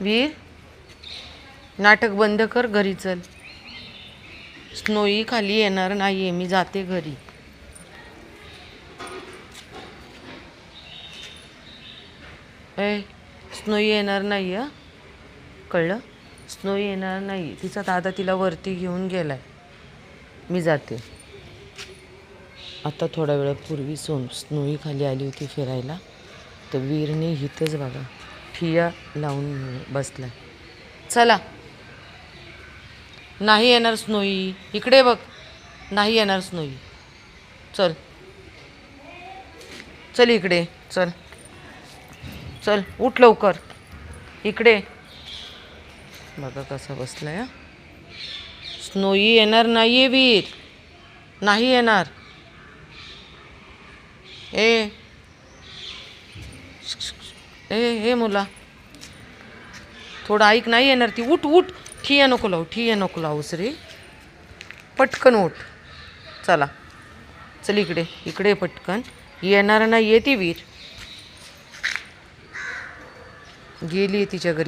वीर, नाटक बंद कर, घरी चल. स्नोई खाली येणार नाहीये, मी जाते घरी. ए, स्नोई येणार नाही हं, कळलं? स्नोई येणार नाही. तिचा दादा तिला वरती घेऊन गेलाय. मी जाते. आता थोड्या वेळापूर्वी स्नोई खाली आली होती फिरायला, तर वीरने हिथंच बघा ठिया लावून बसलाय. चला. नाही येणार स्नोई, इकडे बघ. नाही येणार स्नोई. चल चल इकडे, चल चल, उठ लवकर, इकडे बघा कसा बसलाय. स्नोई येणार नाहीये वीर, नाही येणार. ए ए हे मुला, थोडं ऐक. नाही येणार ती. उठ उठ, ठिया नको लावू, ठिया नको लावूस रे, पटकन उठ. चला चल इकडे, इकडे पटकन. येणार नाही आहे ती वीर, गेली तिच्या घरी.